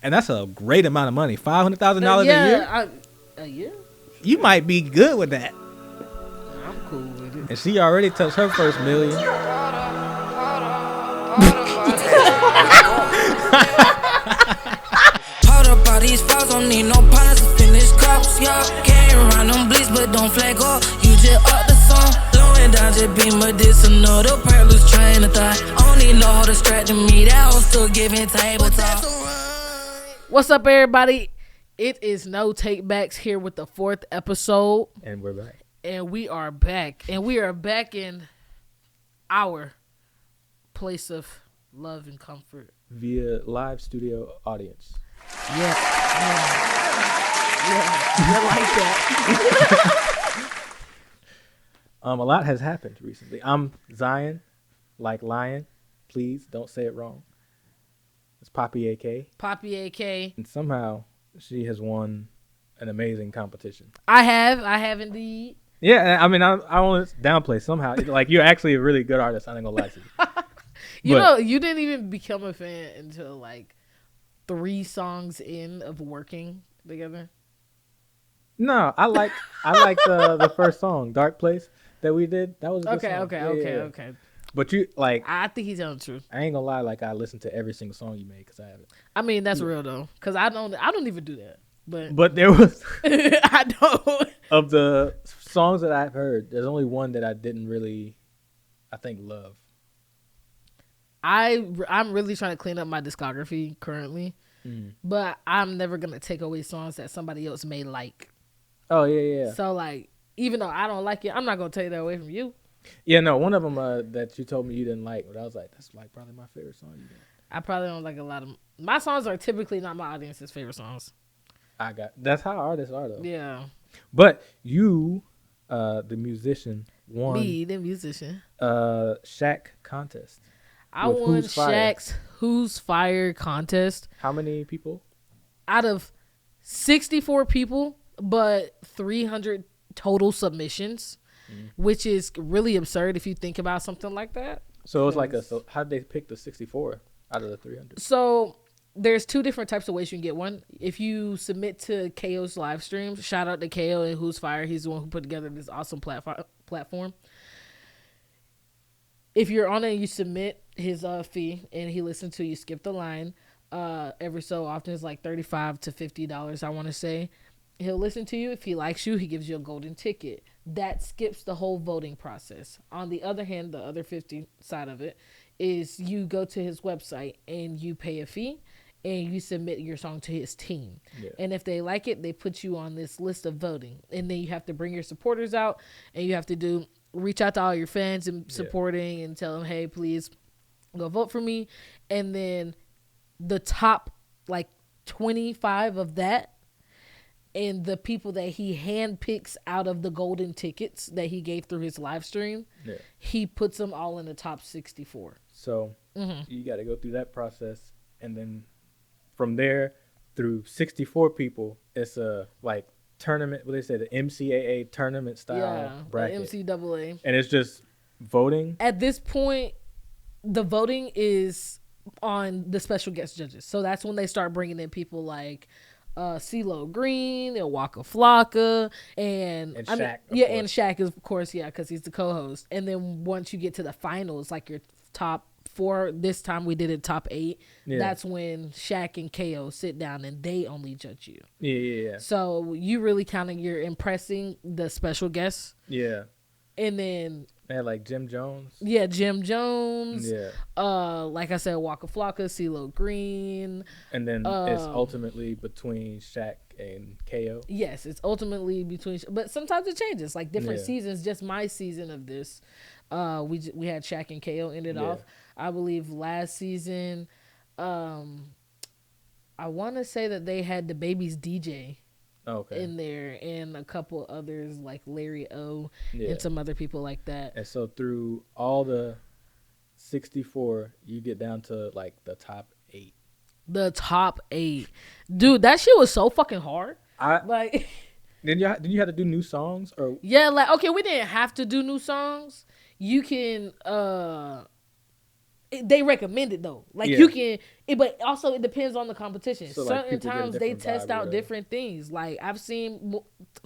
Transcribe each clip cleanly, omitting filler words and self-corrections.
And that's a great amount of money. $500,000 a year? A year? You might be good with that. I'm cool with it. And she already touched her first million. Hold up all these files, don't need no partners to finish cups, yeah. Can't run them bleeds, but don't flag up. You just up the song, blowing down just be medicinal. The pearl's train of thought. Only know how to distracting me, that was still giving table talk. What's up, everybody? It is No Take Backs here with the 4th episode. And we're back. And we are back. And we are back in our place of love and comfort. Via live studio audience. Yeah, like that. A lot has happened recently. I'm Zion, like lion. Please don't say it wrong. It's Poppy AK. Poppy AK. And somehow she has won an amazing competition. I have indeed. Yeah, I mean, I want to downplay somehow. Like, you're actually a really good artist. I ain't gonna lie to you. You know, you didn't even become a fan until like 3 songs in of working together. No, I like the first song, Dark Place, that we did. That was a good song. Okay. But you like, I think he's telling the truth. I ain't gonna lie, like I listened to every single song you made because I haven't. I mean, that's real though, because I don't even do that. But there was I don't. Of the songs that I've heard, there's only one that I didn't really, I think, love. I'm really trying to clean up my discography currently, but I'm never gonna take away songs that somebody else may like. Oh yeah. So like, even though I don't like it, I'm not gonna take that away from you. Yeah, no, one of them that you told me you didn't like, but I was like, that's like probably my favorite song you did. I probably don't like a lot of my songs. Are typically not my audience's favorite songs. That's how artists are though. Yeah. But you, the musician, won. Me, the musician. Shaq contest. I won Shaq's WhozFire contest. How many people? Out of 64 people, but 300 total submissions, which is really absurd if you think about something like that. So it was like how did they pick the 64 out of the 300? So there's 2 different types of ways you can get one. If you submit to KO's live streams, shout out to KO and WhozFire. He's the one who put together this awesome platform. If you're on it and you submit his fee and he listens to you skip the line, every so often it's like $35 to $50, I want to say. He'll listen to you. If he likes you, he gives you a golden ticket. That skips the whole voting process. On the other hand, the other 50 side of it is you go to his website and you pay a fee and you submit your song to his team. Yeah. And if they like it, they put you on this list of voting. And then you have to bring your supporters out and you have to reach out to all your fans and supporting and tell them, hey, please go vote for me. And then the top like 25 of that and the people that he handpicks out of the golden tickets that he gave through his live stream, he puts them all in the top 64. So you got to go through that process. And then from there through 64 people, it's a like tournament, what they say, the MCAA tournament style bracket. The MCAA. And it's just voting. At this point, the voting is on the special guest judges. So that's when they start bringing in people like CeeLo Green and Waka Flocka and Shaq. And Shaq is of course, because he's the co-host. And then once you get to the finals, like your top 4, this time we did it top 8. Yeah. That's when Shaq and KO sit down and they only judge you. Yeah. So you really you're impressing the special guests. Yeah. And then they had like Jim Jones. Yeah, Jim Jones. Yeah. Like I said, Waka Flocka, CeeLo Green. And then it's ultimately between Shaq and KO. Yes, it's ultimately between, but sometimes it changes. Like different seasons. Just my season of this, we had Shaq and KO ended off. I believe last season, I want to say that they had the Baby's DJ. In there and a couple others like Larry O and some other people like that. And so through all the 64, you get down to like the top 8. The top 8, dude, that shit was so fucking hard. Did you have to do new songs or? Yeah, like okay, we didn't have to do new songs. You can they recommend it though. Like you can, but also it depends on the competition. So certain times they test out different things. Like I've seen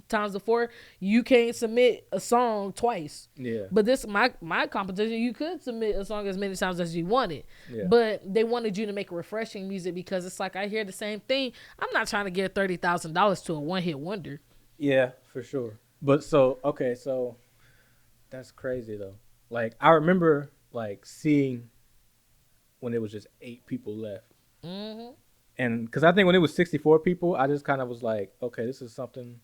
times before, you can't submit a song twice. Yeah. But this my competition, you could submit a song as many times as you wanted. Yeah. But they wanted you to make refreshing music because it's like I hear the same thing. I'm not trying to give $30,000 to a one-hit wonder. Yeah, for sure. But so that's crazy though. Like I remember like seeing when it was just 8 people left. Mm-hmm. And because I think when it was 64 people, I just kind of was like, okay, this is something.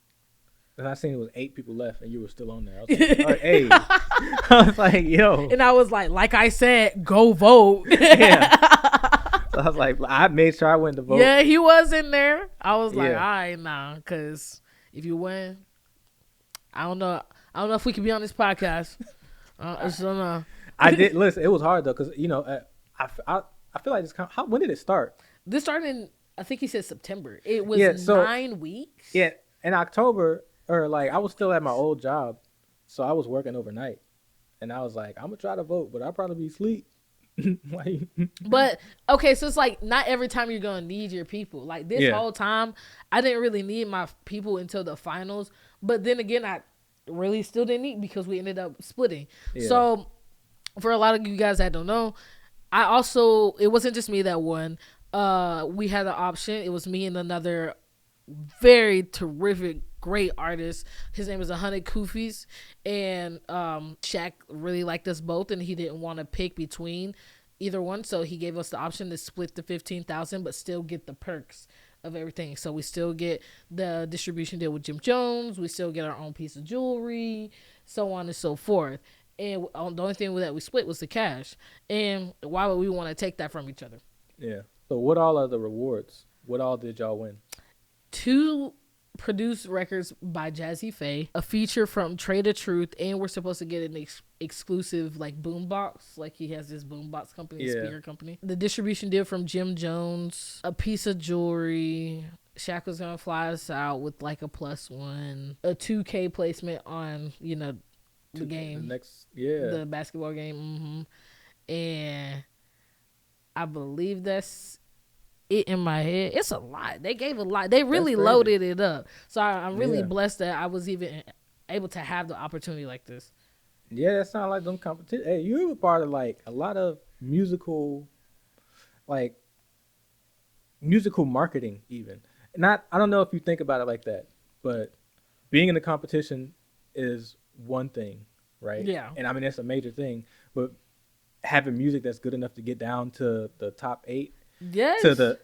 And I seen it was 8 people left and you were still on there. I was like, all right, hey. I was like, yo. And I was like I said, go vote. Yeah. So I was like, I made sure I went to vote. Yeah, he was in there. I was like, all right, nah. Because if you win, I don't know if we can be on this podcast. I did. Listen, it was hard though. Because, you know, I feel like this. When did it start? This started in, I think he said September. It was 9 weeks. Yeah, in October, or like I was still at my old job, so I was working overnight, and I was like, I'm gonna try to vote, but I'll probably be asleep. But okay, so it's like not every time you're gonna need your people. Like this whole time, I didn't really need my people until the finals. But then again, I really still didn't need because we ended up splitting. Yeah. So for a lot of you guys that don't know, it wasn't just me that won. We had an option. It was me and another very terrific, great artist. His name is 100 Kufis. And Shaq really liked us both, and he didn't want to pick between either one. So he gave us the option to split the $15,000, but still get the perks of everything. So we still get the distribution deal with Jim Jones. We still get our own piece of jewelry, so on and so forth. And the only thing that we split was the cash. And why would we want to take that from each other? Yeah. So what all are the rewards? What all did y'all win? 2 produced records by Jazzy Faye, a feature from Trade of Truth, and we're supposed to get an exclusive like boombox. Like he has this boombox company, speaker company. The distribution deal from Jim Jones, a piece of jewelry. Shaq was gonna fly us out with like a +1, a 2K placement on the game, the basketball game, and I believe that's it in my head. It's a lot. They gave a lot. They really loaded it up. So I'm really blessed that I was even able to have the opportunity like this. Yeah, that sounds like them competition. Hey, you were part of like a lot of musical marketing even. I don't know if you think about it like that, but being in the competition is one thing, right? Yeah. And I mean, that's a major thing, but having music that's good enough to get down to the top 8, to the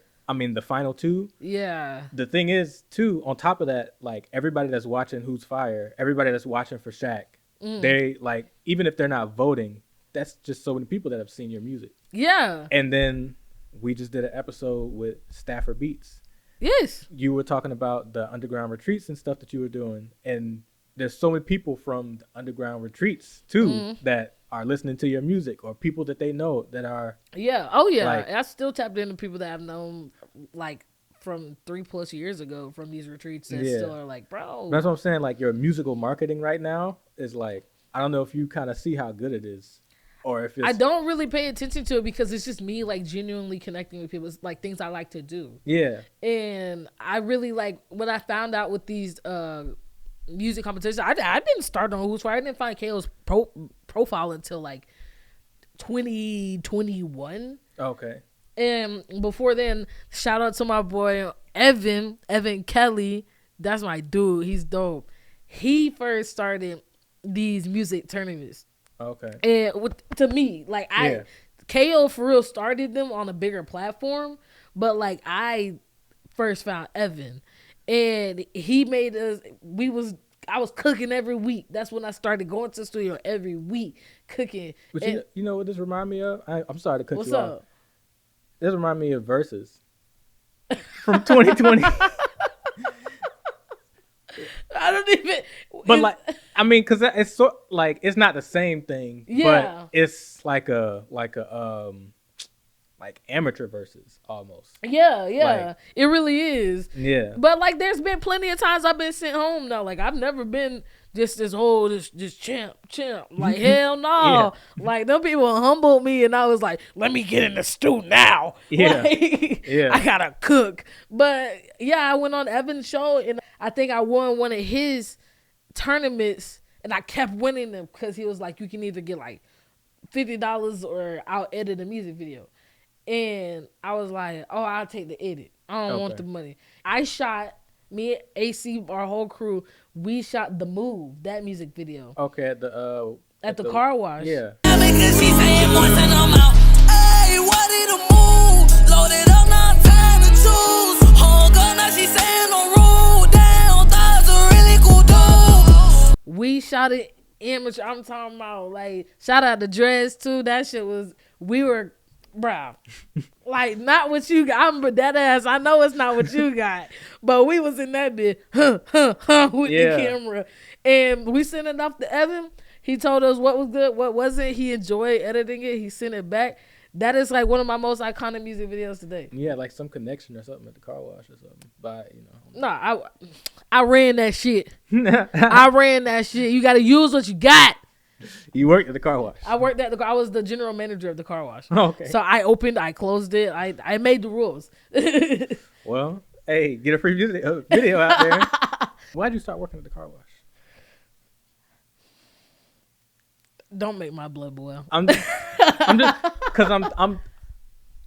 final 2. Yeah. The thing is, too, on top of that, like everybody that's watching WhozFire, everybody that's watching for Shaq, they like, even if they're not voting, that's just so many people that have seen your music. Yeah. And then we just did an episode with Stafford Beats. Yes. You were talking about the underground retreats and stuff that you were doing, and there's so many people from the underground retreats too that are listening to your music, or people that they know that are. Yeah. Oh yeah. Like, I still tapped into people that I've known like from 3+ years ago from these retreats that still are like, bro. That's what I'm saying. Like your musical marketing right now is like, I don't know if you kind of see how good it is, or if it's. I don't really pay attention to it because it's just me like genuinely connecting with people. It's like things I like to do. Yeah. And I really like what I found out with these music competitions. I didn't start on WhozFire. I didn't find KO's profile until like 2021. Okay. And before then, shout out to my boy Evan Kelly. That's my dude. He's dope. He first started these music tournaments. Okay. And to me, like KO for real started them on a bigger platform, but like I first found Evan. And he made us. I was cooking every week. That's when I started going to the studio every week cooking. But you know what this remind me of? I'm sorry to cut you off. What's up? This remind me of Versus from 2020. I don't even. But like, I mean, cause it's so like it's not the same thing. Yeah. But it's like amateur versus almost. Yeah, like, it really is. Yeah. But like there's been plenty of times I've been sent home though. Like I've never been just this champ. Like, hell no. Like, them people humbled me, and I was like, let me get in the stew now. Like, I gotta cook. But yeah, I went on Evan's show, and I think I won one of his tournaments, and I kept winning them because he was like, you can either get like $50 or I'll edit a music video. And I was like, oh, I'll take the edit. I don't want the money. I shot, me, AC, our whole crew, we shot The Move, that music video. Okay, at the car wash. Yeah. Because she's saying once and I'm out. Hey, what did a move? Loaded up, now time to choose. Oh, God, now she's saying on road. Damn, that's a really cool dude. We shot it amateur. I'm talking about, like, shout out to Dress, too. That shit was, we were, bruh. Like, not what you got. I'm that ass. I know it's not what you got. But we was in that bit, with the camera. And we sent it off to Evan. He told us what was good, what wasn't. He enjoyed editing it. He sent it back. That is like one of my most iconic music videos today. Yeah, like some connection or something at the car wash or something. But, you know. No, I ran that shit. I ran that shit. You got to use what you got. You worked at the car wash. I worked at the car. I was the general manager of the car wash. Okay. So I opened, I closed it. I made the rules. Well, hey, get a free video out there. Why'd you start working at the car wash? Don't make my blood boil. I'm just because I'm.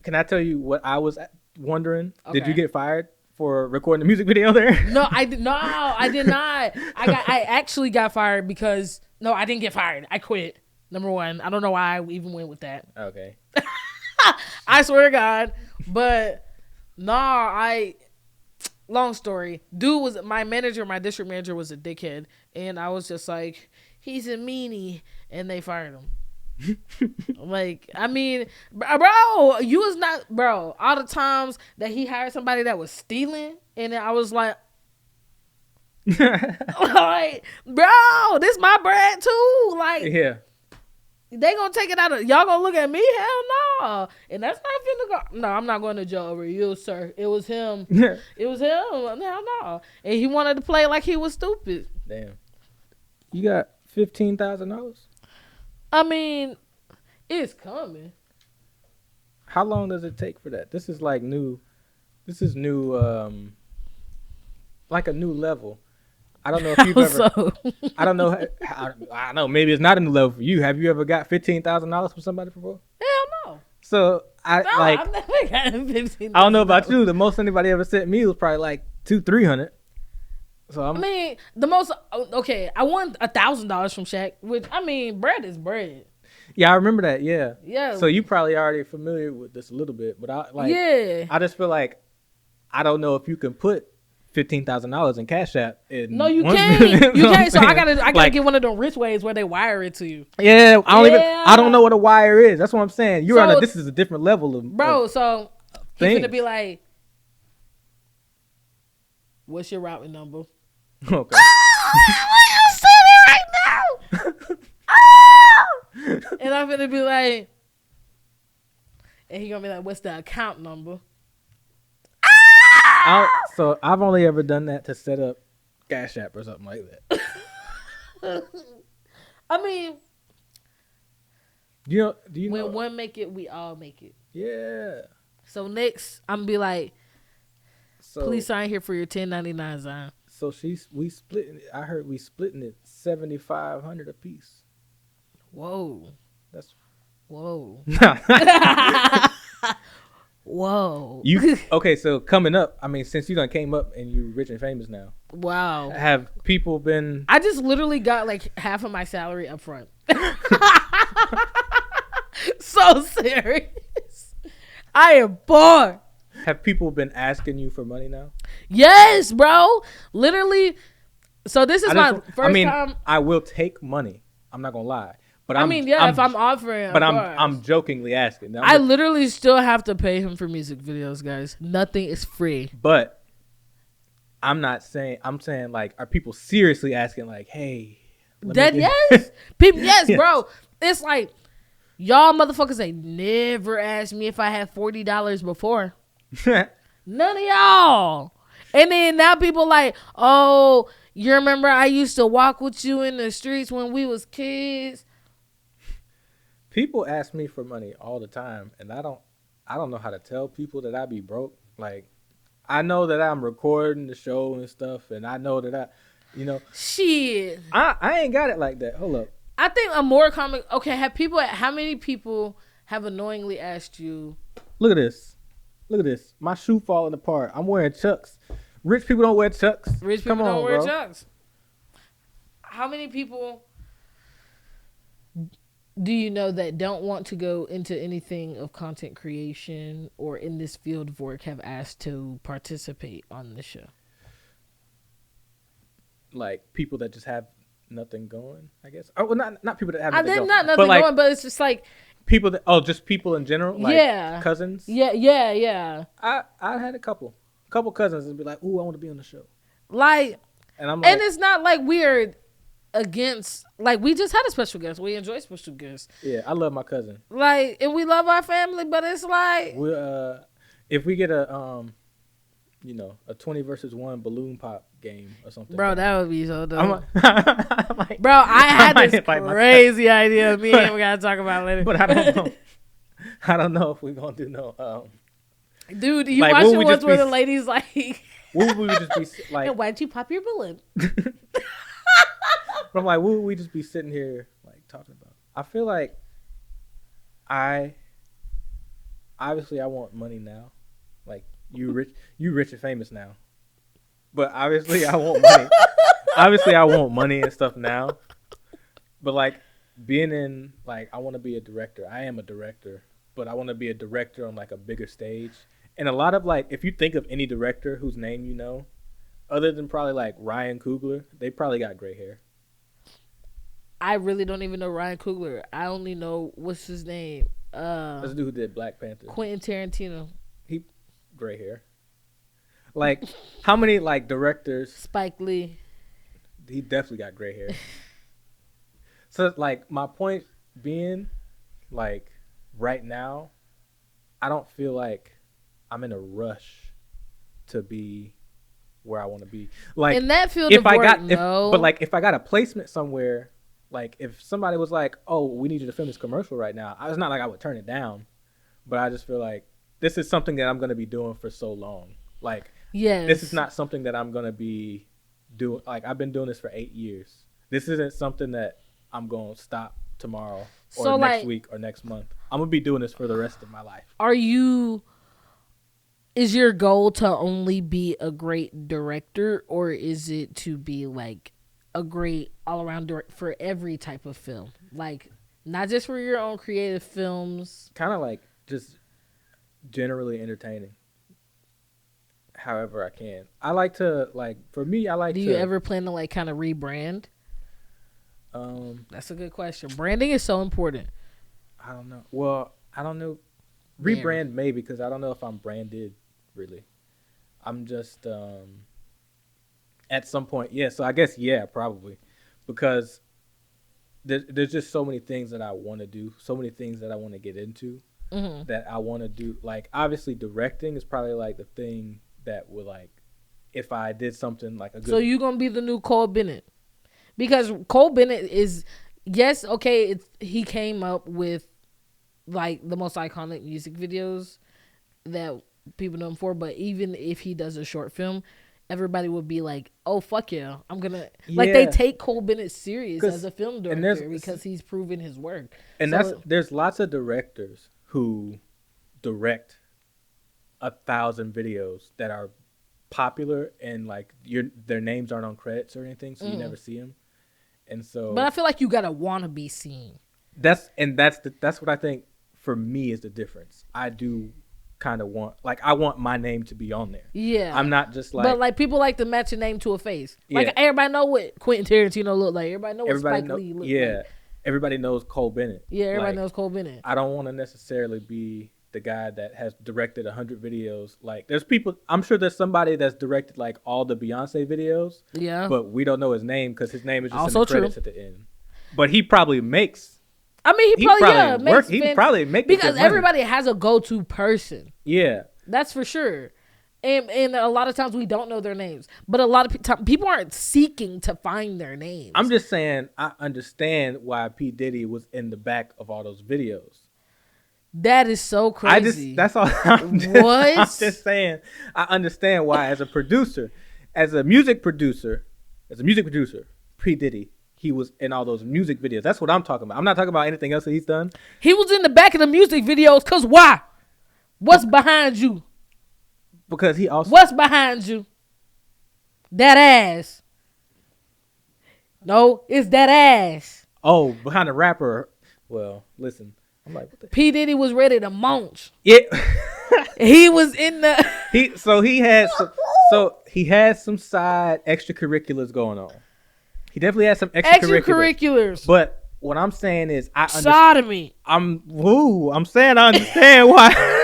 Can I tell you what I was wondering? Okay. Did you get fired for recording the music video there? No, I did not. I actually got fired because I didn't get fired. I quit. Number one, I don't know why I even went with that. Okay. I swear to God, but long story. Dude was my manager. My district manager was a dickhead, and I was just like, he's a meanie, and they fired him. Like, I mean, bro, you was not, bro. All the times that he hired somebody that was stealing, and then I was like, like, bro, this my bread too. Like, yeah, they gonna take it out of y'all. Gonna look at me? Hell no. And that's not finna go. No, I'm not going to jail over you, sir. It was him. It was him. Hell no. And he wanted to play like he was stupid. Damn. You got $15,000? I mean, it's coming. How long does it take for that? This is like new. This is new. Like a new level. I don't know if you've ever. I don't know. I don't know. Maybe it's not a new level for you. Have you ever got $15,000 from somebody before? Hell no. So I've never gotten $15,000. I don't know about you. The most anybody ever sent me was probably like $200-300. So I mean, the most. Okay, I won $1,000 from Shaq, which, I mean, bread is bread. Yeah, I remember that. Yeah. Yeah. So you probably already familiar with this a little bit, but I just feel like I don't know if you can put $15,000 in Cash App. No, you can't. You can't. So I gotta get one of them rich ways where they wire it to you. Yeah, I don't know what a wire is. That's what I'm saying. This is a different level of bro. So he's gonna be like, what's your routing number? Okay. I'm sitting right now. And I'm gonna be like, and he gonna be like, what's the account number? So I've only ever done that to set up Cash App or something like that. I mean, do you when know? one make it, we all make it. Yeah. So next, I'm gonna be like, please sign here for your 1099, Zion. So we splitting it. I heard we splitting it $7,500 a piece. Whoa. Whoa. Whoa. Okay, so coming up, I mean, since you done came up and you rich and famous now. Wow. Have people been... I just literally got like half of my salary up front. So serious. I am bored. Have people been asking you for money now? Yes, bro. Literally. So this is my first time. I will take money. I'm not gonna lie. But if I'm offering. But I'm jokingly asking. I literally still have to pay him for music videos, guys. Nothing is free. But I'm saying like, are people seriously asking like, hey? Yes. People, yes, bro. It's like, y'all motherfuckers ain't never asked me if I had $40 before. None of y'all. And then now people like, oh, You remember I used to walk with you in the streets when we was kids. People ask me for money all the time, and I don't know how to tell people that I be broke. Like, I know that I'm recording the show and stuff, and I know that shit. I ain't got it like that. Hold up. I think a more common. Okay, how many people have annoyingly asked you? Look at this. My shoe falling apart. I'm wearing Chucks. Rich people don't wear Chucks. Rich people don't wear Chucks. How many people do you know that don't want to go into anything of content creation or in this field of work have asked to participate on the show? Like people that just have nothing going, I guess. Oh, well, not people that have nothing going. Not nothing going, but it's just like people that just people in general, like cousins. Yeah. I had a couple cousins and be like, "Ooh, I want to be on the show." Like, and I'm like, and it's not like we're against, like, we just had a special guest. We enjoy special guests. Yeah, I love my cousin. Like, and we love our family, but it's like if we get a 20 versus 1 balloon pop game or something. Bro, that would be so dope. Bro, I had this crazy idea. Me and we gotta talk about it later. But I don't know. I don't know if we're gonna do no. Dude, you like, watching ones where the ladies like. What would we just be like? And why'd you pop your balloon? But I'm like, what would we just be sitting here like talking about? I feel like obviously I want money now. Like you rich and famous now. But obviously I want money. Obviously I want money and stuff now. But like being in, like, I want to be a director. I am a director, but I want to be a director on like a bigger stage. And a lot of like, if you think of any director whose name you know, other than probably like Ryan Coogler, they probably got gray hair. I really don't even know Ryan Coogler. I only know, what's his name? That's the dude who did Black Panther. Quentin Tarantino. He gray hair. Like, how many like directors? Spike Lee. He definitely got gray hair. So like my point being, like right now, I don't feel like I'm in a rush to be where I want to be. Like in that field of work, but like if I got a placement somewhere, like if somebody was like, "Oh, we need you to film this commercial right now," it's not like I would turn it down, but I just feel like this is something that I'm going to be doing for so long. Like, this is not something that I'm going to be doing. Like, I've been doing this for 8 years. This isn't something that I'm going to stop tomorrow or next week or next month. I'm going to be doing this for the rest of my life. Is your goal to only be a great director, or is it to be like a great all-around director for every type of film? Like, not just for your own creative films. Kind of like just generally entertaining. However I can. I like to, like, for me, I like to... Do you ever plan to, like, kind of rebrand? That's a good question. Branding is so important. I don't know. Well, I don't know. Rebrand maybe, because I don't know if I'm branded, really. I'm just, at some point, yeah. So I guess, yeah, probably. Because there's just so many things that I want to do, so many things that I want to get into, that I want to do. Like, obviously, directing is probably, like, the thing that would, like, if I did something like a good... So you're going to be the new Cole Bennett? Because Cole Bennett is, yes, okay, he came up with, like, the most iconic music videos that people know him for, but even if he does a short film, everybody would be like, oh, fuck yeah, I'm going to... Yeah. Like, they take Cole Bennett serious as a film director because he's proven his work. And there's lots of directors who direct 1,000 videos that are popular and, like, their names aren't on credits or anything, so you never see them. And so... But I feel like you got to want to be seen. That's what I think, for me, is the difference. I do kind of want, like, I want my name to be on there. Yeah. I'm not just like... But, like, people like to match a name to a face. Like, everybody know what Quentin Tarantino look like. Everybody know what Spike Lee look like. Yeah. Everybody knows Cole Bennett. Yeah, everybody knows Cole Bennett. I don't want to necessarily be the guy that has directed 100 videos. Like, there's people... I'm sure there's somebody that's directed, like, all the Beyonce videos. Yeah. But we don't know his name because his name is just also in the credits at the end. But he probably makes... I mean, he probably makes because everybody has a go-to person. Yeah. That's for sure. And a lot of times we don't know their names, but a lot of people aren't seeking to find their names. I'm just saying I understand why P. Diddy was in the back of all those videos. That is so crazy. That's all. I'm just saying I understand why as a producer, as a music producer, P. Diddy, he was in all those music videos. That's what I'm talking about. I'm not talking about anything else that he's done. He was in the back of the music videos because why? What's behind you? Because he also... What's behind you? That ass. No, it's that ass. Oh, behind the rapper. Well, listen. I'm like, what the... P. Diddy was ready to munch. Yeah. He was in the... He had some side extracurriculars going on. He definitely had some extracurriculars. But what I'm saying is... Sodomy. I'm saying I understand why...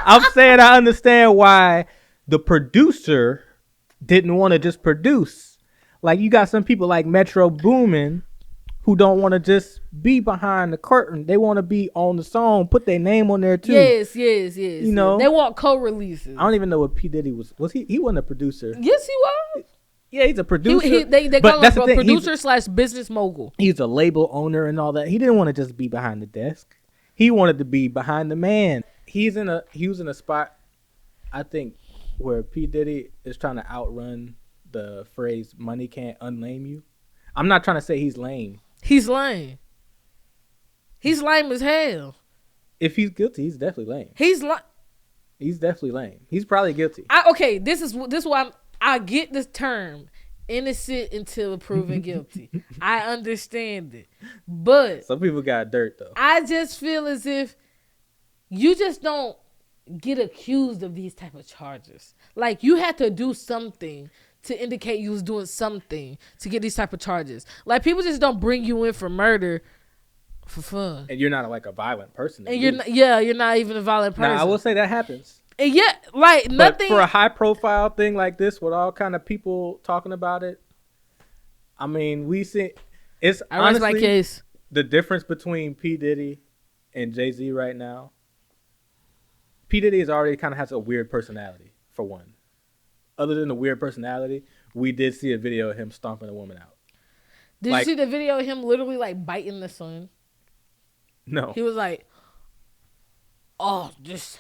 I'm saying I understand why the producer didn't want to just produce. Like, you got some people like Metro Boomin who don't want to just be behind the curtain. They want to be on the song, put their name on there too. Yes. You know, they want co-releases. I don't even know what P. Diddy was. Was he? He wasn't a producer. Yes, he was. Yeah, he's a producer. They call him a producer / business mogul. He's a label owner and all that. He didn't want to just be behind the desk. He wanted to be behind the man. He was in a spot, I think, where P. Diddy is trying to outrun the phrase "money can't unlame you." I'm not trying to say he's lame. He's lame. He's lame as hell. If he's guilty, he's definitely lame. He's definitely lame. He's probably guilty. This is why I get this term, innocent until proven guilty. I understand it, but some people got dirt though. I just feel as if you just don't get accused of these type of charges. Like, you had to do something to indicate you was doing something to get these type of charges. Like, people just don't bring you in for murder for fun. And you're not like a violent person. And you're not even a violent person. Nah, I will say that happens. And yeah, like nothing. But for a high profile thing like this with all kind of people talking about it, I mean, we see it's honestly my case. The difference between P. Diddy and Jay-Z right now. P. Diddy is already kind of has a weird personality, for one. Other than the weird personality, we did see a video of him stomping a woman out. Did you see the video of him literally like biting the sun? No. He was like, "Oh, this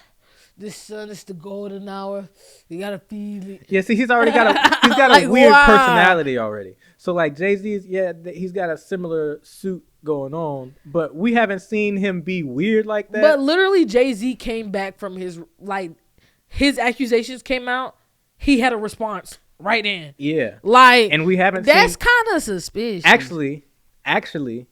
sun is the golden hour. You gotta feed it." Yeah, see, he's already got a like, weird personality already. So like Jay-Z's, he's got a similar suit going on, but we haven't seen him be weird like that. But literally, Jay-Z came back from his accusations came out. He had a response right in. Yeah. Like, and we haven't that's kind of suspicious. Actually,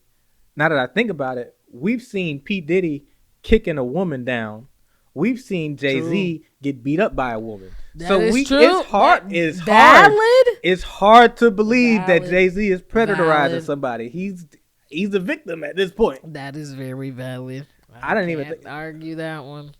now that I think about it, we've seen P. Diddy kicking a woman down. We've seen Jay-Z get beat up by a woman. True. It's hard. It's hard to believe that Jay-Z is predarizing somebody. He's a victim at this point. That is very valid. I didn't even argue that one.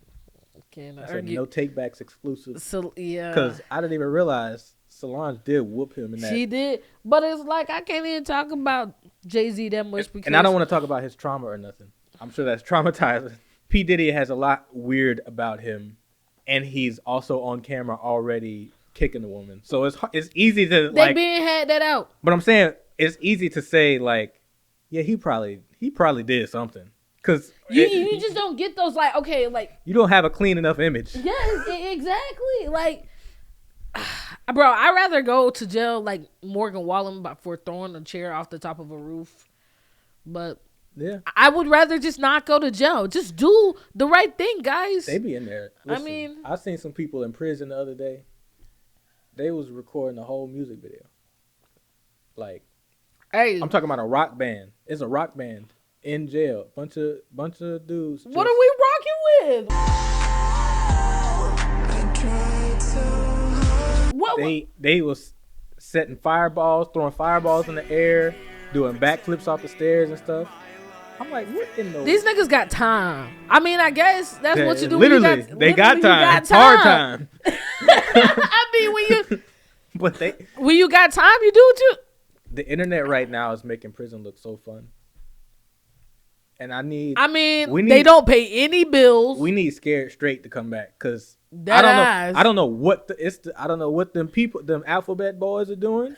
That's a no takebacks exclusive. So yeah, because I didn't even realize Solange did whoop him in that. She did, but it's like I can't even talk about Jay-Z that much because, and I don't want to talk about his trauma or nothing. I'm sure that's traumatizing. P. Diddy has a lot weird about him, and he's also on camera already kicking the woman. So it's easy to they been had that out. But I'm saying it's easy to say like, yeah, he probably did something. Cause you just don't get those like, okay, like you don't have a clean enough image. Yes, exactly. Like, bro, I'd rather go to jail like Morgan Wallen for throwing a chair off the top of a roof. But yeah, I would rather just not go to jail. Just do the right thing, guys. They be in there. Listen, I mean, I seen some people in prison the other day. They was recording a whole music video. Like, hey, I'm talking about a rock band. It's a rock band. In jail, bunch of dudes. What are we rocking with? They was setting fireballs, throwing fireballs in the air, doing backflips off the stairs and stuff. I'm like, what in the? These niggas got time. I mean, I guess that's what you do. Literally, they got time. It's hard time. I mean, when you got time, you do what you. The internet right now is making prison look so fun. And they don't pay any bills. We need Scared Straight to come back because That I don't know what I don't know what them alphabet boys are doing.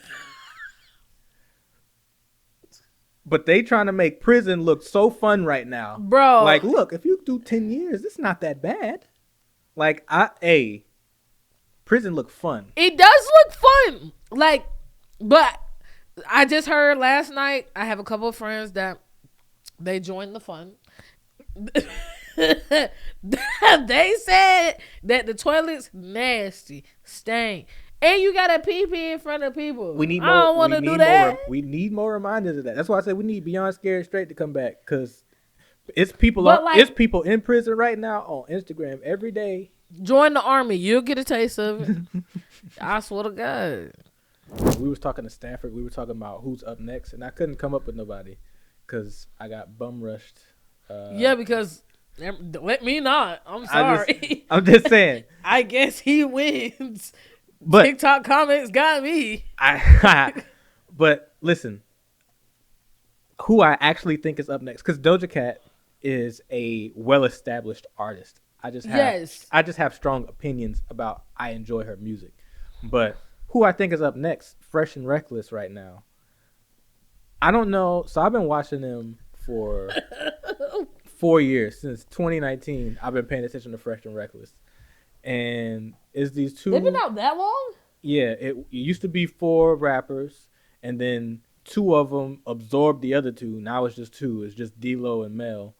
But they trying to make prison look so fun right now. Bro. Like, look, if you do 10 years, it's not that bad. Like, prison look fun. It does look fun. Like, but I just heard last night, I have a couple of friends that they joined the fun. They said that the toilet's nasty, stank. And you got a pee in front of people. We need more. I don't want to do that. We need more reminders of that. That's why I said we need Beyond Scared Straight to come back, because it's people. It's people in prison right now on Instagram every day. Join the army. You'll get a taste of it. I swear to God. We was talking to Stanford. We were talking about who's up next, and I couldn't come up with nobody because I got bum-rushed. Yeah, because let me not. I'm sorry. I'm just saying. I guess he wins. But TikTok comments got me. But listen, who I actually think is up next, because Doja Cat is a well-established artist. I just have strong opinions about. I enjoy her music, but who I think is up next, Fresh and Reckless right now. I don't know. So I've been watching them for 4 years, since 2019. I've been paying attention to Fresh and Reckless. And it's these two. They've been out that long? Yeah, it used to be 4 rappers, and then 2 of them absorbed the other 2. Now it's just 2. It's just D-Lo and Mel.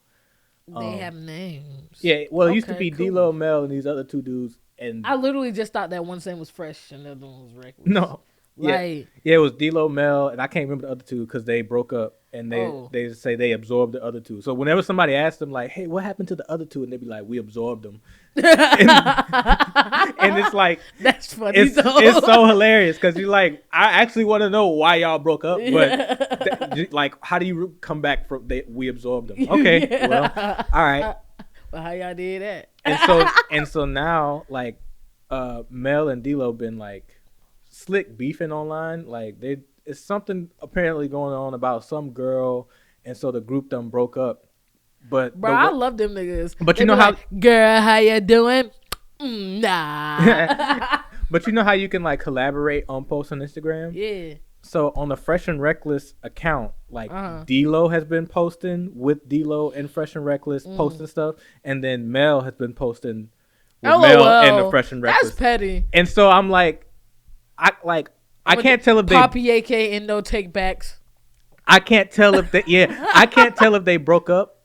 They have names. Yeah, well, it used to be cool. D-Lo, Mel, and these other 2 dudes. And I literally just thought that one's name was Fresh and the other one was Reckless. No. Yeah, it was D-Lo, Mel, and I can't remember the other 2 because they broke up, and they say they absorbed the other 2. So whenever somebody asks them, like, hey, what happened to the other 2? And they be like, we absorbed them. and it's like, that's funny. It's so hilarious because you're like, I actually want to know why y'all broke up, but like, how do you come back from we absorbed them? Okay, well, all right. Well, how y'all did that? And so now, like, Mel and D-Lo been like slick beefing online. Like, it's something apparently going on about some girl, and so the group done broke up. But bro, I love them niggas. But you know how, girl, how you doing? Nah. But you know how you can like collaborate on posts on Instagram? Yeah. So on the Fresh and Reckless account, like D-Lo has been posting with D-Lo and Fresh and Reckless posting stuff, and then Mel has been posting with Mel and the Fresh and Reckless. That's petty. And so I'm like, I can't tell if Poppy AK and no take backs. I can't tell if I can't tell if they broke up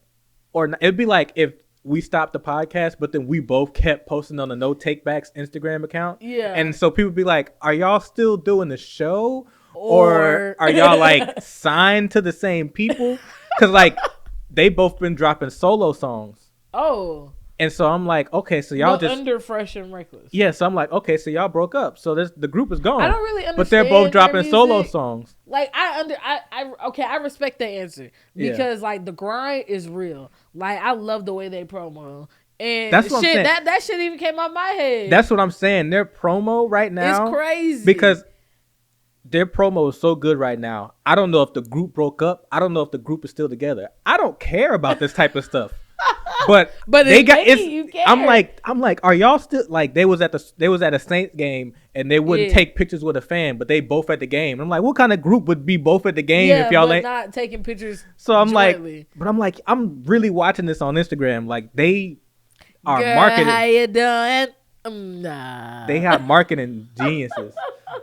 or not. It'd be like if we stopped the podcast, but then we both kept posting on the No Take Backs Instagram account. Yeah. And so people be like, are y'all still doing the show? Or are y'all like signed to the same people? Because like they both been dropping solo songs. Oh. And so I'm like, okay, so y'all just under Fresh and Reckless. Yeah, so I'm like, okay, so y'all broke up. So the group is gone. I don't really understand. But they're both dropping solo songs. Like I respect that answer because like the grind is real. Like I love the way they promo. And that's what I'm saying. That shit even came out of my head. That's what I'm saying. Their promo right now is crazy. Because their promo is so good right now. I don't know if the group broke up. I don't know if the group is still together. I don't care about this type of stuff. But they got it's. I'm like, are y'all still like they was at a Saints game and they wouldn't take pictures with a fan, but they both at the game. I'm like, what kind of group would be both at the game if y'all ain't not taking pictures? So I'm jointly. I'm really watching this on Instagram. Like they are girl, marketing. How you doing? Nah. They have marketing geniuses.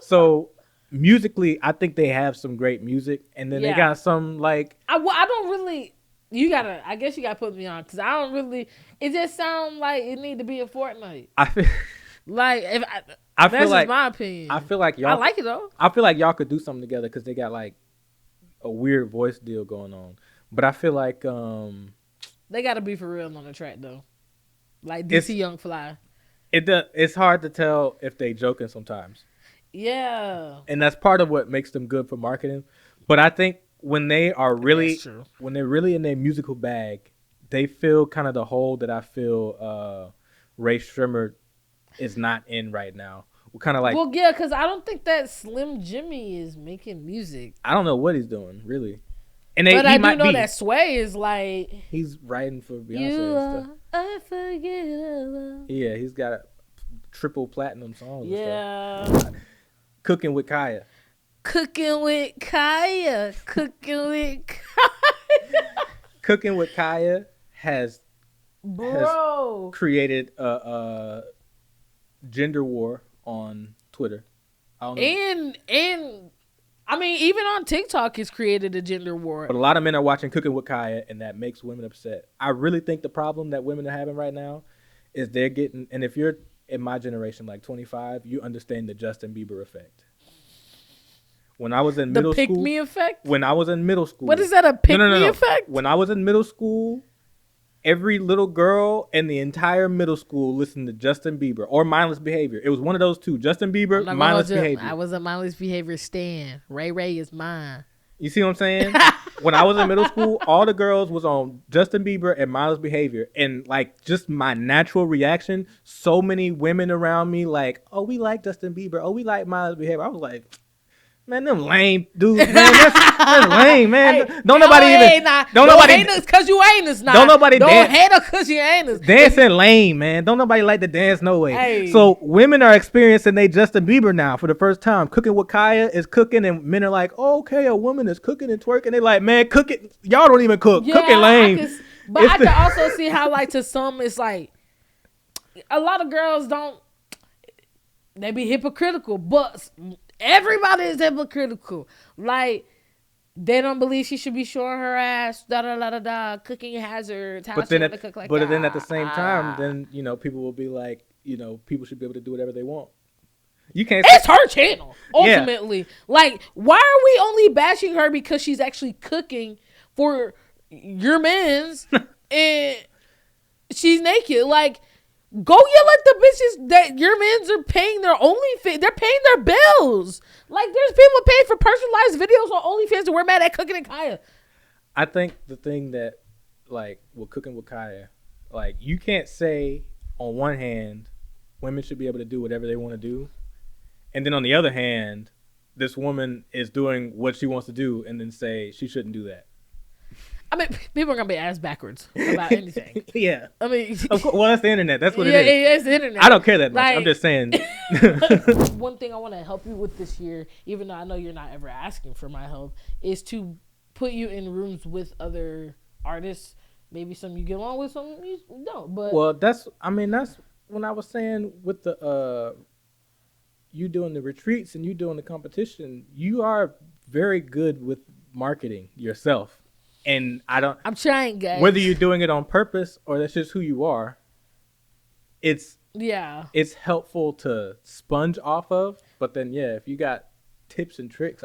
So musically, I think they have some great music, and then they got some like I don't really. I guess you gotta put me on because I don't really. It just sounds like it need to be a Fortnite. I feel like that's feel like just my opinion. I feel like y'all. I like it though. I feel like y'all could do something together because they got like a weird voice deal going on. But I feel like they gotta be for real on the track though. Like DC Young Fly. It's hard to tell if they joking sometimes. Yeah. And that's part of what makes them good for marketing. But I think when they're really in their musical bag, they fill kind of the hole that I feel Ray Shrimmer is not in right now. We're kind of like, well, yeah, because I don't think that Slim Jimmy is making music. I don't know what he's doing really. But I do know that Sway is like he's writing for Beyonce and stuff. Unforgettable. Yeah, he's got triple platinum songs. Yeah. And stuff. Cooking with Kaya. Cooking with Kaya. Cooking with Kaya has Bro. created a gender war on Twitter. I don't know. And I mean, even on TikTok, it's created a gender war. But a lot of men are watching Cooking with Kaya, and that makes women upset. I really think the problem that women are having right now is they're getting, and if you're in my generation, like 25, you understand the Justin Bieber effect. When I was in middle school. The pick-me effect? When I was in middle school. What is that, a pick-me effect? When I was in middle school, every little girl in the entire middle school listened to Justin Bieber or Mindless Behavior. It was one of those two. Justin Bieber, Mindless Behavior. I was a Mindless Behavior stan. Ray is mine. You see what I'm saying? When I was in middle school, all the girls was on Justin Bieber and Mindless Behavior. And like just my natural reaction, so many women around me like, oh, we like Justin Bieber. Oh, we like Mindless Behavior. I was like, man, them lame dudes, man. That's lame, man. Hey, don't nobody even. Don't nobody hate us because you ain't us now. Don't nobody dance. Hate us because you ain't us. Dancing lame, man. Don't nobody like to dance no way. Hey. So women are experiencing they Justin Bieber now for the first time. Cooking with Kaya is cooking, and men are like, oh, okay, a woman is cooking and twerking. They like, man, cooking. Y'all don't even cook. Yeah, cooking lame. I can also see how like to some it's like a lot of girls don't. They be hypocritical, but. Everybody is hypocritical. Like, they don't believe she should be showing her ass, cooking hazards. But then at the same time, then, you know, people will be like, you know, people should be able to do whatever they want. You can't. It's her channel, ultimately. Yeah. Like, why are we only bashing her because she's actually cooking for your men's and she's naked? Like, go yell at the bitches that your men's are paying their OnlyFans. They're paying their bills. Like, there's people paying for personalized videos on OnlyFans and we're mad at Cookin' and Kaya. I think the thing that, like, with Cooking with Kaya, like, you can't say, on one hand, women should be able to do whatever they want to do. And then on the other hand, this woman is doing what she wants to do and then say she shouldn't do that. I mean, people are going to be ass backwards about anything. Yeah. I mean. Of course, well, that's the internet. That's what it is. Yeah, it's the internet. I don't care that much. Like, I'm just saying. One thing I want to help you with this year, even though I know you're not ever asking for my help, is to put you in rooms with other artists. Maybe some you get along with, some you don't. But well, that's when I was saying with the you doing the retreats and you doing the competition, you are very good with marketing yourself. And I'm trying, guys. Whether you're doing it on purpose or that's just who you are, it's helpful to sponge off of. But then, if you got tips and tricks,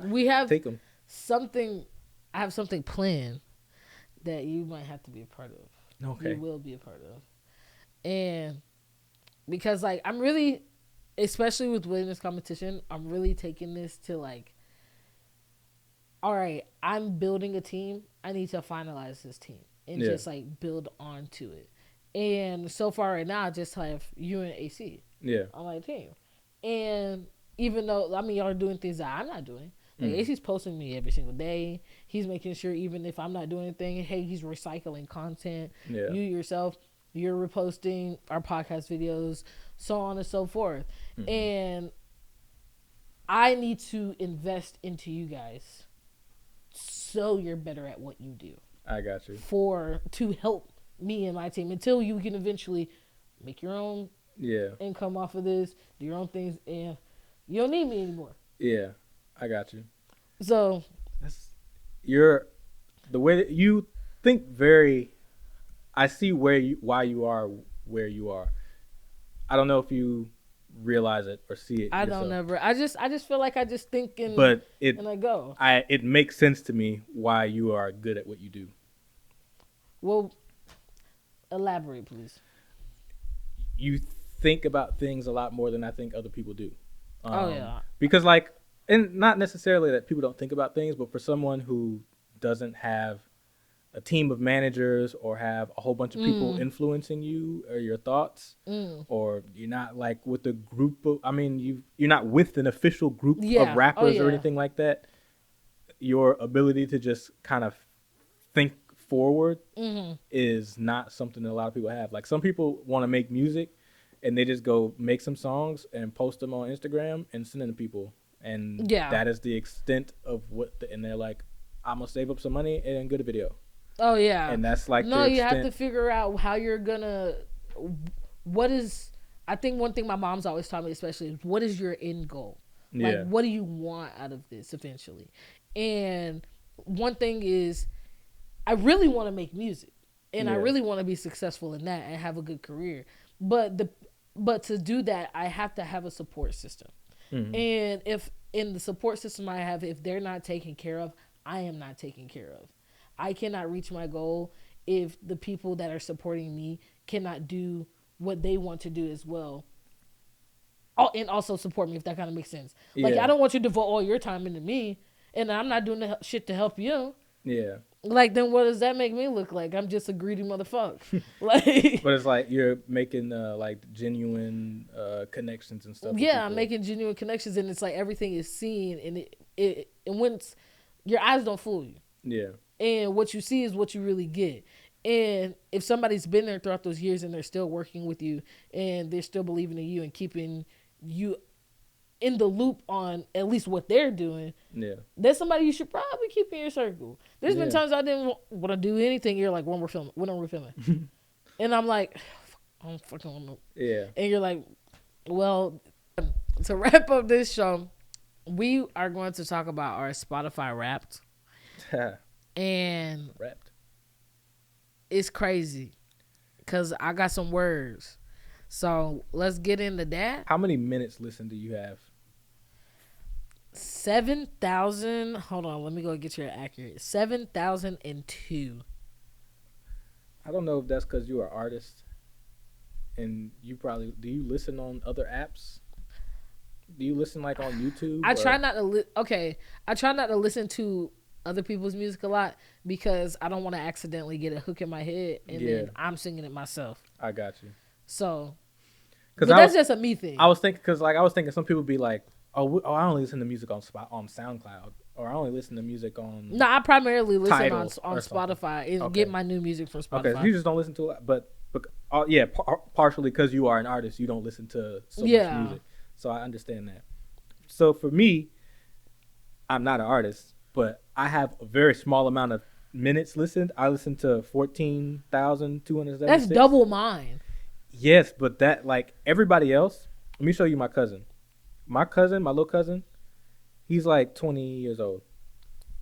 we have take them. I have something planned that you might have to be a part of. Okay. You will be a part of. And because, like, I'm really, especially with winning this competition, I'm really taking this to, like, all right, I'm building a team. I need to finalize this team and just, like, build onto it. And so far right now, I just have you and AC on my team. And even though, I mean, y'all are doing things that I'm not doing. Like, AC's posting me every single day. He's making sure even if I'm not doing anything, hey, he's recycling content. Yeah. You yourself, you're reposting our podcast videos, so on and so forth. Mm-hmm. And I need to invest into you guys so you're better at what you do. I got you. To help me and my team until you can eventually make your own income off of this, do your own things, and you don't need me anymore. Yeah, I got you. So the way that you think I see why you are where you are. I don't know if you realize it or see it. I don't ever. I just feel like I just think and I go. It makes sense to me why you are good at what you do. Well, elaborate, please. You think about things a lot more than I think other people do. Because and not necessarily that people don't think about things, but for someone who doesn't have a team of managers or have a whole bunch of people influencing you or your thoughts, or you're not like with a group of, you're not with an official group of rappers or anything like that. Your ability to just kind of think forward is not something that a lot of people have. Like, some people want to make music and they just go make some songs and post them on Instagram and send them to people. And that is the extent of and they're like, I'm gonna save up some money and get a video. Oh yeah. And that's like no, you have to figure out how you're gonna. I think one thing my mom's always taught me, especially, is what is your end goal? Like, what do you want out of this eventually? And one thing is, I really want to make music, and I really want to be successful in that and have a good career. But to do that, I have to have a support system. Mm-hmm. And if in the support system I have, if they're not taken care of, I am not taken care of. I cannot reach my goal if the people that are supporting me cannot do what they want to do as well. Oh, and also support me, if that kind of makes sense. Like, I don't want you to devote all your time into me, and I'm not doing the shit to help you. Yeah. Like, then what does that make me look like? I'm just a greedy motherfucker. Like, but it's like you're making like genuine connections and stuff. Yeah, I'm making genuine connections, and it's like everything is seen, and and when your eyes don't fool you. Yeah. And what you see is what you really get. And if somebody's been there throughout those years and they're still working with you and they're still believing in you and keeping you in the loop on at least what they're doing, that's somebody you should probably keep in your circle. There's been times I didn't want to do anything. You're like, when are we filming? And I'm like, I don't fucking want to. Yeah. And you're like, well, to wrap up this show, we are going to talk about our Spotify Wrapped. And Wrapped. It's crazy because I got some words. So let's get into that. How many minutes listened do you have? 7,000. Hold on, let me go get you accurate. 7,002. I don't know if that's because you're an artist, and do you listen on other apps? Do you listen like on YouTube? I try not to. I try not to listen to other people's music a lot because I don't want to accidentally get a hook in my head and then I'm singing it myself. I got you. So, but that's just a me thing. I was thinking some people be like, oh, I only listen to music on SoundCloud, or I only listen to music on. No, I primarily listen on Spotify and get my new music from Spotify. Okay, so you just don't listen to it, but partially because you are an artist, you don't listen to so much music. So I understand that. So for me, I'm not an artist, but I have a very small amount of minutes listened. I listened to 14,276. That's double mine. Yes, but that, like everybody else, let me show you my cousin. My little cousin, he's like 20 years old.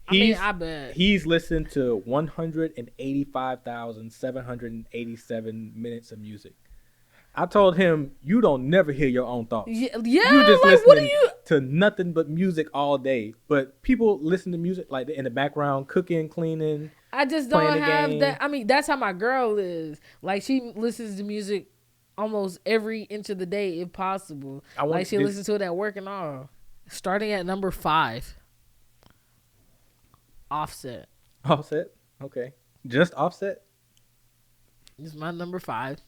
I bet. He's listened to 185,787 minutes of music. I told him, you don't never hear your own thoughts. Yeah, you just like, listening to nothing but music all day. But people listen to music like in the background, cooking, cleaning. I just don't have that. I mean, that's how my girl is. Like, she listens to music almost every inch of the day, if possible. She listens to it at work and all. Starting at number 5. Offset. Offset? Okay. Just Offset? It's my number 5.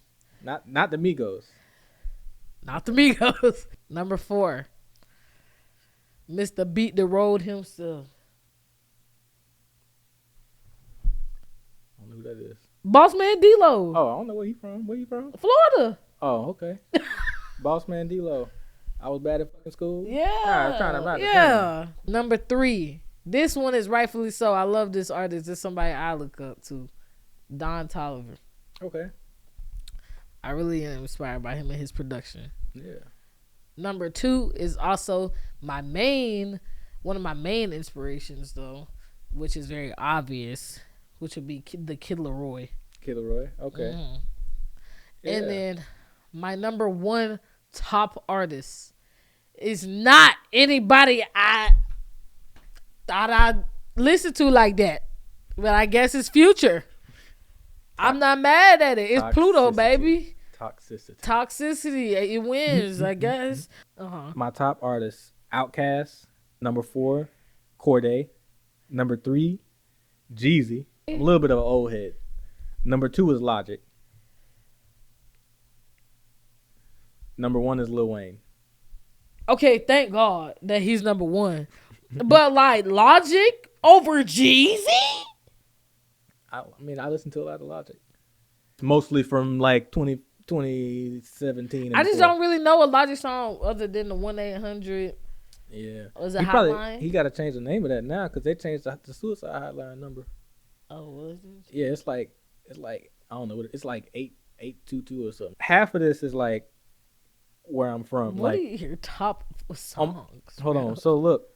Not the Migos. Not the Migos. Number 4. Mr. Beat the Road himself. I don't know who that is. Boss Man D-Lo. Oh, I don't know where he from. Where you from? Florida. Oh, okay. Boss Man D-Lo. I was bad at fucking school. Yeah. Number 3. This one is rightfully so. I love this artist. This is somebody I look up to. Don Toliver. Okay. I really am inspired by him and his production. Yeah. Number 2 is also one of my main inspirations, though, which is very obvious, which would be the Kid Laroi. Kid Laroi, okay. Mm-hmm. Yeah. And then my number 1 top artist is not anybody I thought I'd listen to like that, but I guess it's Future. I'm not mad at it. It's Pluto, baby. Toxicity. It wins, I guess. My top artists: Outkast. Number 4, Corday. Number 3, Jeezy. A little bit of an old head. Number 2 is Logic. Number 1 is Lil Wayne. Okay, thank God that he's number 1. But like Logic over Jeezy? I mean, I listen to a lot of Logic. Mostly from like 2017. I just don't really know a Logic song other than the 1-800. Yeah. Was it Hotline? He got to change the name of that now because they changed the suicide hotline number. Oh, what is it? Yeah, it's like I don't know. It's like 8822 or something. Half of this is like where I'm from. What like, are your top songs? Hold on. So look,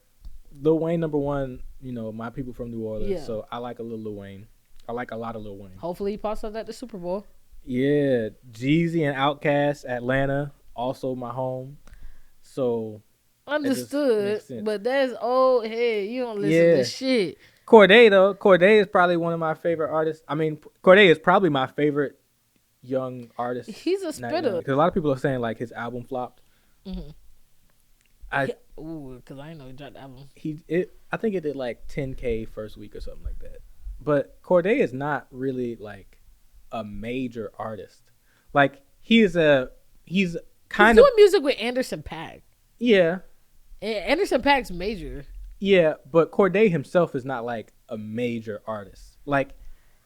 Lil Wayne #1. You know, my people from New Orleans. Yeah. So I like a little Lil Wayne. I like a lot of Lil Wayne. Hopefully he pops up at the Super Bowl. Yeah, Jeezy and Outkast, Atlanta, also my home. So understood, but that's old head. You don't listen to shit. Cordae though, Cordae is probably one of my favorite artists. I mean, Cordae is probably my favorite young artist. He's a spitter. Because a lot of people are saying like his album flopped. Because I didn't know he dropped the album. I think it did like 10K first week or something like that. But Cordae is not really like a major artist. Like he's doing music with Anderson .Paak. Yeah. And Anderson .Paak's major. Yeah, but Cordae himself is not like a major artist. Like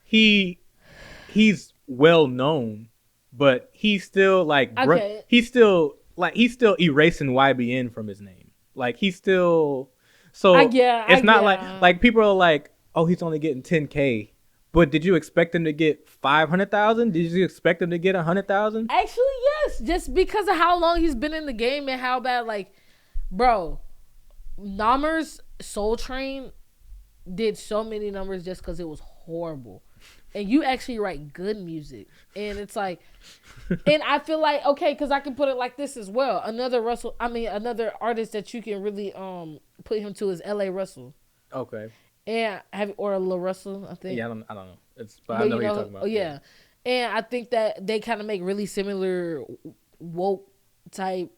he's well known, but he's still like he's still erasing YBN from his name. Like he's still it's not like people are like, oh, he's only getting 10K. But did you expect him to get 500,000? Did you expect him to get 100,000? Actually, yes. Just because of how long he's been in the game and how bad, like, bro, Dahmer's Soul Train did so many numbers just because it was horrible. And you actually write good music. And it's like, and I feel like, okay, because I can put it like this as well. Another artist that you can really put him to is L.A. Russell. Okay. And or La Russell, I think. Yeah, I don't know. But I know what you're talking about. Yeah. And I think that they kind of make really similar woke type,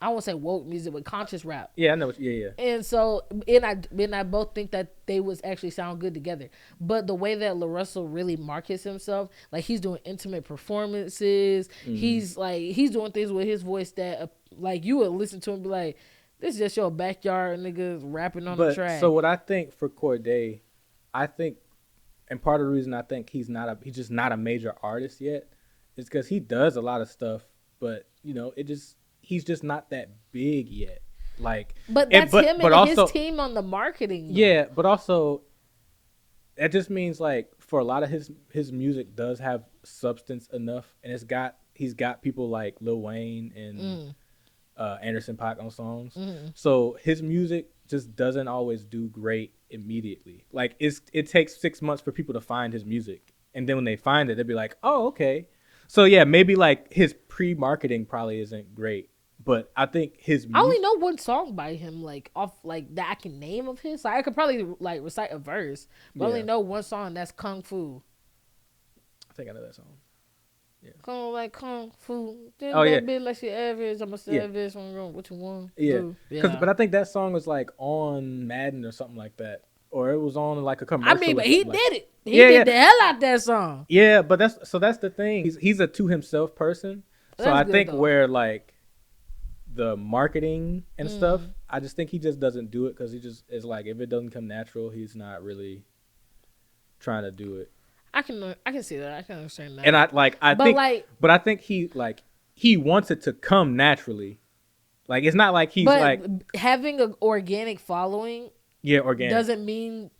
I won't say woke music, but conscious rap. Yeah, I know. Yeah. And so, and I both think that they would actually sound good together. But the way that La Russell really markets himself, like he's doing intimate performances. Mm-hmm. He's doing things with his voice that like you would listen to and be like, this is just your backyard niggas rapping on the track. So what I think for Cordae, and part of the reason I think he's just not a major artist yet, is because he does a lot of stuff, but you know, he's just not that big yet. Like, but that's him and his team on the marketing. Though. Yeah, but also that just means like for a lot of his music does have substance enough, and he's got people like Lil Wayne and Anderson .Paak on songs. Mm-hmm. So his music just doesn't always do great immediately. Like it takes 6 months for people to find his music, and then when they find it, they'll be like, "Oh, okay." So yeah, maybe like his pre-marketing probably isn't great, but I think I only know one song by him, like off like that I can name of his. Like, I could probably like recite a verse, but I only know one song. That's Kung Fu. I think I know that song. Yeah. Kung Fu. Oh yeah. Be like your average. I'm a savage. What you want? Yeah. But I think that song was like on Madden or something like that, or it was on like a commercial. I mean, but he did it. He did the hell out that song. Yeah, but that's the thing. He's a to himself person. So I think where like the marketing and stuff, I just think he just doesn't do it because he just is like, if it doesn't come natural, he's not really trying to do it. I can see that. I can understand that. And I think he wants it to come naturally. Like it's not like he's like having an organic following. Yeah, organic doesn't mean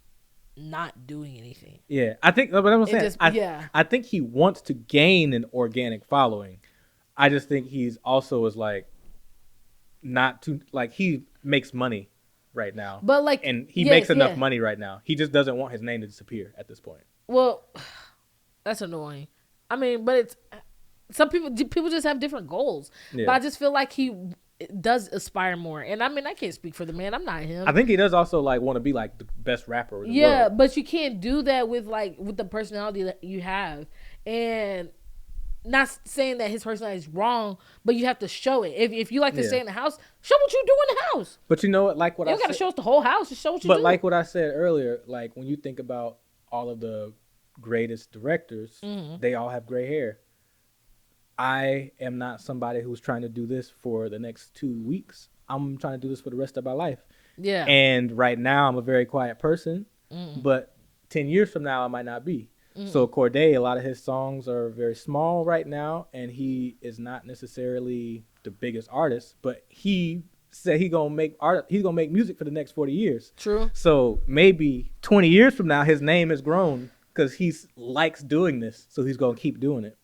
not doing anything. Yeah, I think. But I'm saying, I think he wants to gain an organic following. I just think he's also is like not too like he makes money right now, but like, and he makes enough money right now. He just doesn't want his name to disappear at this point. Well, that's annoying. I mean, but it's some people just have different goals. Yeah. But I just feel like he does aspire more. And I mean, I can't speak for the man. I'm not him. I think he does also like want to be like the best rapper in the world. But you can't do that with the personality that you have. And not saying that his personality is wrong, but you have to show it. If you like to stay in the house, show what you do in the house. But you know what? Like what you got to show us the whole house. Just show what you do. But like what I said earlier, like when you think about all of the greatest directors, they all have gray hair. I am not somebody who's trying to do this for the next 2 weeks. I'm trying to do this for the rest of my life. Yeah. And right now I'm a very quiet person, but 10 years from now I might not be. So Corday, a lot of his songs are very small right now, and he is not necessarily the biggest artist, but he said he's gonna make music for the next 40 years. True. So maybe 20 years from now, his name has grown because he likes doing this, so he's gonna keep doing it.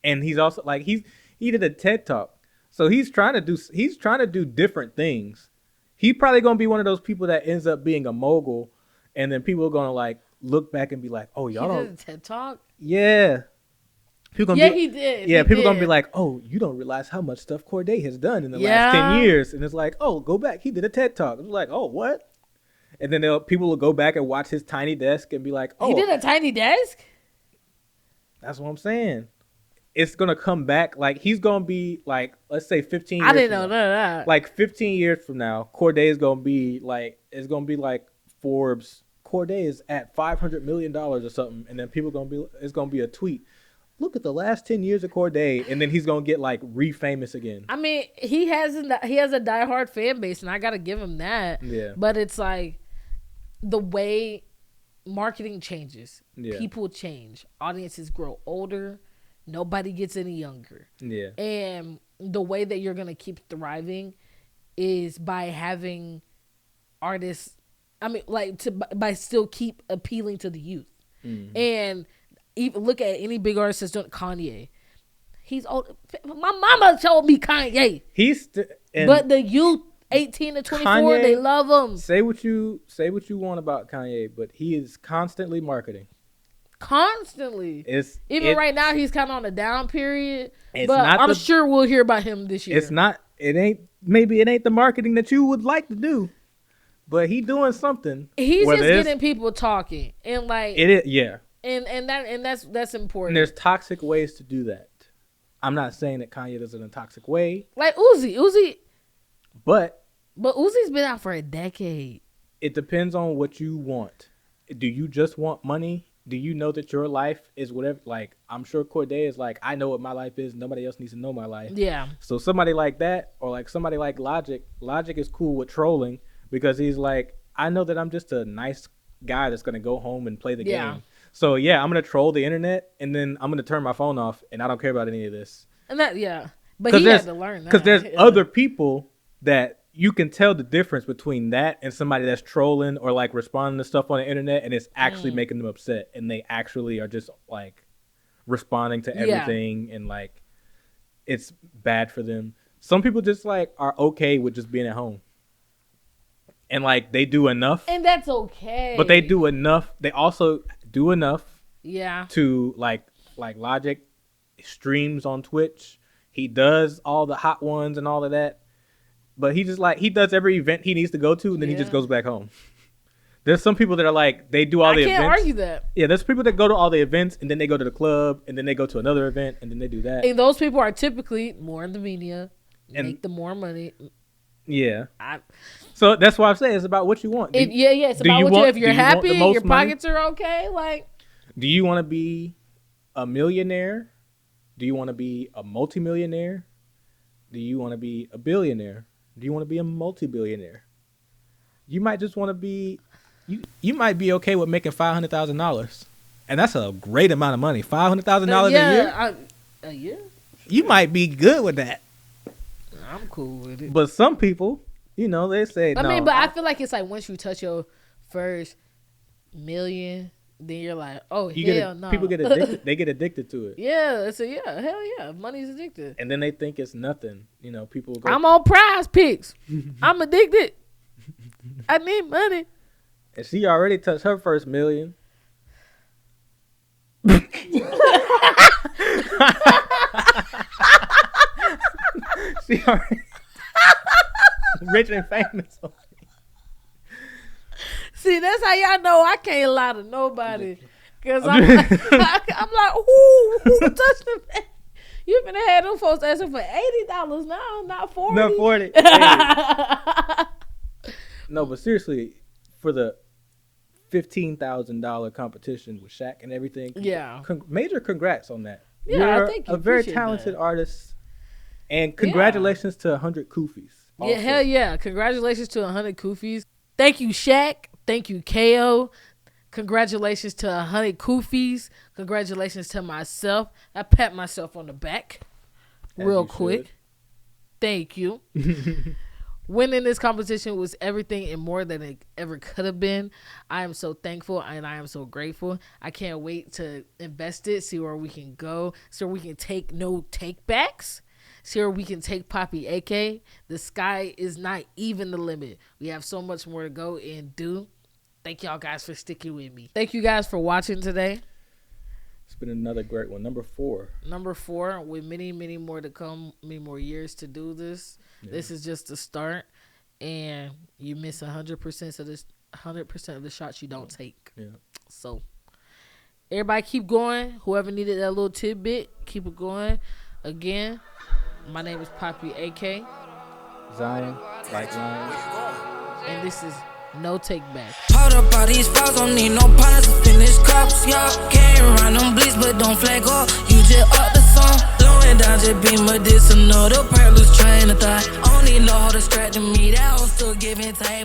And he's also like he did a TED Talk, so he's trying to do different things. He's probably gonna be one of those people that ends up being a mogul, and then people are gonna like look back and be like, "Oh, y'all don't." He did a TED Talk. Yeah. He did. Yeah, people did. gonna be like, "Oh, you don't realize how much stuff Corday has done in the last 10 years," and it's like, "Oh, go back. He did a TED Talk." It's like, "Oh, what?" And then people will go back and watch his tiny desk and be like, "Oh, he did a tiny desk." That's what I'm saying. It's gonna come back. Like he's gonna be like, let's say 15 years. I didn't know none of that. Like 15 years from now, Corday is gonna be like, it's gonna be like Forbes. Corday is at $500 million or something, and then it's gonna be a tweet. Look at the last 10 years of Corday, and then he's gonna get like re-famous again. I mean, he has a diehard fan base, and I gotta give him that. Yeah. But it's like the way marketing changes, Yeah. people change, audiences grow older, nobody gets any younger. Yeah. And the way that you're gonna keep thriving is by having artists. I mean, like by still keep appealing to the youth, and even look at any big artist that's doing Kanye. He's old. My mama told me Kanye. But the youth, 18 to 24, Kanye, they love him. Say what you want about Kanye, but he is constantly marketing. Constantly. Right now, he's kind of on a down period. But I'm sure we'll hear about him this year. Maybe it ain't the marketing that you would like to do. But he doing something. He's just getting people talking, and like it is, yeah. And that's important. And there's toxic ways to do that. I'm not saying that Kanye does it in a toxic way. Like Uzi. But Uzi's been out for a decade. It depends on what you want. Do you just want money? Do you know that your life is whatever? Like, I'm sure Corday is like, I know what my life is. Nobody else needs to know my life. Yeah. So somebody like that, or like somebody like Logic is cool with trolling. Because he's like, I know that I'm just a nice guy that's going to go home and play the game. So, yeah, I'm going to troll the internet, and then I'm going to turn my phone off, and I don't care about any of this. And that, yeah. But he had to learn that. Because there's other people that you can tell the difference between that and somebody that's trolling or, like, responding to stuff on the internet, and it's actually making them upset, and they actually are just, like, responding to everything, and, like, it's bad for them. Some people just, like, are okay with just being at home. And, like, they do enough. And that's okay. But they do enough. They also do enough. Yeah. To, like Logic streams on Twitch. He does all the hot ones and all of that. But he just, like, he does every event he needs to go to, and then he just goes back home. There's some people that are, like, they do all the events. I can't argue that. Yeah, there's people that go to all the events, and then they go to the club, and then they go to another event, and then they do that. And those people are typically more in the media, make the more money. Yeah. So that's why I'm saying it's about what you want. It's about if you're happy, your pockets are okay. Like, do you want to be a millionaire? Do you want to be a multimillionaire? Do you want to be a billionaire? Do you want to be a multi-billionaire? You might just want to be. You might be okay with making $500,000, and that's a great amount of money. $500,000 a year. A year. You might be good with that. I'm cool with it. But some people, they say no. I mean, but I feel like it's like once you touch your first million, then you're like, oh, no. People get addicted. They get addicted to it. Yeah. So, yeah. Hell yeah. Money's addicted. And then they think it's nothing. People go. I'm on Prize Picks. I'm addicted. I need money. And she already touched her first million. She already rich and famous. See, that's how y'all know I can't lie to nobody. Cause I'm like, who touched them? You finna have them folks asking for $80 now, not $40. Not $40. No, but seriously, for the $15,000 competition with Shaq and everything, major congrats on that. Yeah, You're I think a very talented artist. And congratulations to 100 Kufis. Also. Yeah, hell yeah. Congratulations to 100 Kufis. Thank you, Shaq. Thank you, KO. Congratulations to 100 Koofies. Congratulations to myself. I pat myself on the back real quick. Thank you. Winning this competition was everything and more than it ever could have been. I am so thankful and I am so grateful. I can't wait to invest it, see where we can go, so we can take no takebacks, see where we can take Poppy AK. The sky is not even the limit. We have so much more to go and do. Thank y'all guys for sticking with me. Thank you guys for watching today. It's been another great one. Number 4, with many, many more to come, many more years to do this. Yeah. This is just the start, and you miss 100% of this, 100% of the shots you don't take. Yeah. So everybody keep going. Whoever needed that little tidbit, keep it going. Again, my name is Poppy AK. Zion, like Lion. And this is No Take Back. Hold up all these fouls, don't need no partners to finish cups, y'all. Can't run them bleeds, but don't flag off. You just up the song. Blowing down just Beamer, this another perilous train of thought. Only know how distracting me, that was still giving time.